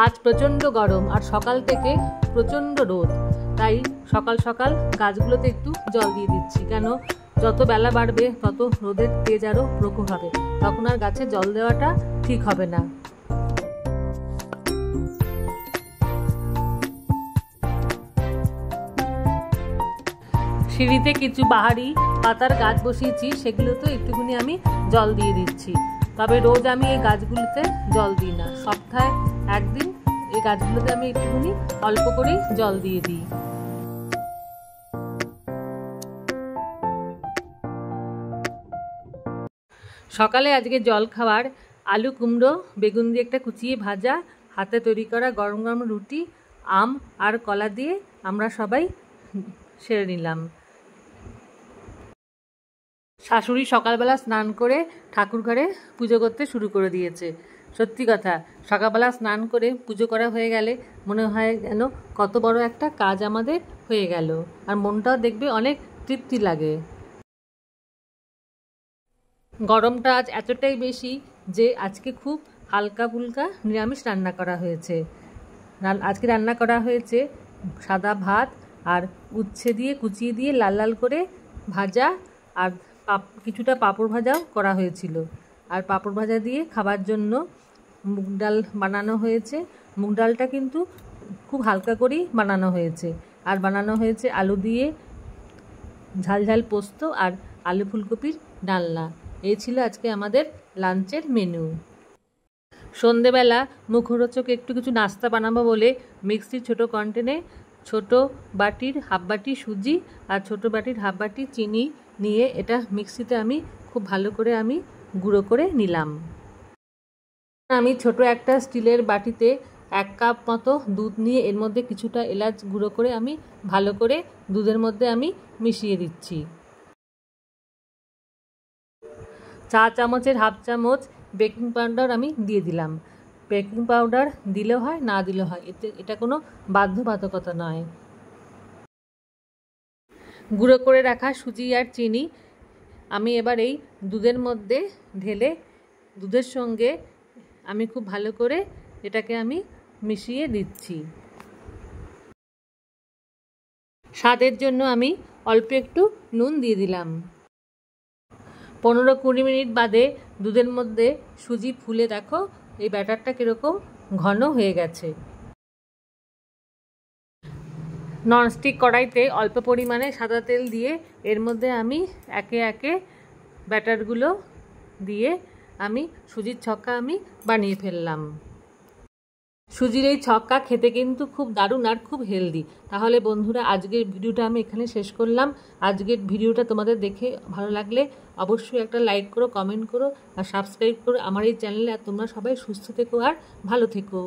আজ প্রচণ্ড গরম আর সকাল থেকে প্রচণ্ড রোদ, তাই সকাল সকাল গাছগুলোতে একটু জল দিয়ে দিচ্ছি। কেন, যত বেলা বাড়বে তত রোদের তেজ আরও প্রখর হবে, তখন আর গাছে জল দেওয়াটা ঠিক হবে না। সিঁড়িতে কিছু বাহারি পাতার গাছ বসিয়েছি, সেগুলোতে একটুখানি আমি জল দিয়ে দিচ্ছি। তবে রোজ আমি এই গাছগুলোতে জল দিই না, সপ্তাহে একদিন এই গাছগুলোতে আমি একটুখানি অল্প করেই জল দিয়ে দিই। সকালে আজকে জল খাওয়ার আলু কুমড়ো বেগুন দিয়ে একটা কুচিয়ে ভাজা, হাতে তৈরি করা গরম গরম রুটি, আম আর কলা দিয়ে আমরা সবাই সেরে নিলাম। শাশুড়ি সকালবেলা স্নান করে ঠাকুর ঘরে পুজো করতে শুরু করে দিয়েছে। সত্যি কথা, সকালবেলা স্নান করে পুজো করা হয়ে গেলে মনে হয় যেন কত বড় একটা কাজ আমাদের হয়ে গেল, আর মনটাও দেখবে অনেক তৃপ্তি লাগে। গরমটা আজ এতটাই বেশি যে আজকে খুব হালকা ফুলকা নিরামিষ রান্না করা হয়েছে। আজকে রান্না করা হয়েছে সাদা ভাত আর উচ্ছে দিয়ে কুচিয়ে দিয়ে লাল লাল করে ভাজা, আর কিছুটা পাঁপড় ভাজাও করা হয়েছিল। আর পাঁপড় ভাজা দিয়ে খাবার জন্য মুগ ডাল বানানো হয়েছে। মুগ ডালটা কিন্তু খুব হালকা করেই বানানো হয়েছে। আর বানানো হয়েছে আলু দিয়ে ঝাল ঝাল পোস্ত আর আলু ফুলকপির ডালনা। এই ছিল আজকে আমাদের লাঞ্চের মেনু। সন্ধেবেলা মুখরোচক একটু কিছু নাস্তা বানাবো বলে মিক্সির ছোটো কন্টেনে ছোট বাটির হাফ বাটি সুজি আর ছোট বাটির হাফ বাটি চিনি নিয়ে এটা মিক্সিতে আমি খুব ভালো করে আমি গুঁড়ো করে নিলাম। আমি ছোট একটা স্টিলের বাটিতে 1 কাপ মতো দুধ নিয়ে এর মধ্যে কিছুটা এলাচ গুঁড়ো করে আমি ভালো করে দুধের মধ্যে আমি মিশিয়ে দিচ্ছি। চা চামচের হাফ চামচ বেকিং পাউডার আমি দিয়ে দিলাম। বেকিং পাউডার দিলেও হয়, না দিলেও হয়, এটা কোনো বাধ্যবাধকতা নয়। গুঁড়ো করে রাখা সুজি আর চিনি আমি এবার এই দুধের মধ্যে ঢেলে দুধের সঙ্গে আমি খুব ভালো করে এটাকে আমি মিশিয়ে দিচ্ছি। স্বাদের জন্য আমি অল্প একটু নুন দিয়ে দিলাম। 15-20 মিনিট বাদে দুধের মধ্যে সুজি ফুলে দেখো এই ব্যাটারটা কীরকম ঘন হয়ে গেছে। ননস্টিক কড়াইতে অল্প পরিমাণে সাদা তেল দিয়ে এর মধ্যে আমি একে একে ব্যাটারগুলো দিয়ে আমি সুজির ছক্কা আমি বানিয়ে ফেললাম। সুজির এই ছক্কা খেতে কিন্তু খুব দারুণ আর খুব হেলদি। তাহলে বন্ধুরা, আজকের ভিডিওটা আমি এখানে শেষ করলাম। আজকের ভিডিওটা তোমাদের দেখে ভালো লাগলে অবশ্যই একটা লাইক করো, কমেন্ট করো আর সাবস্ক্রাইব করো আমার এই চ্যানেলে। আর তোমরা সবাই সুস্থ থেকো আর ভালো থেকো।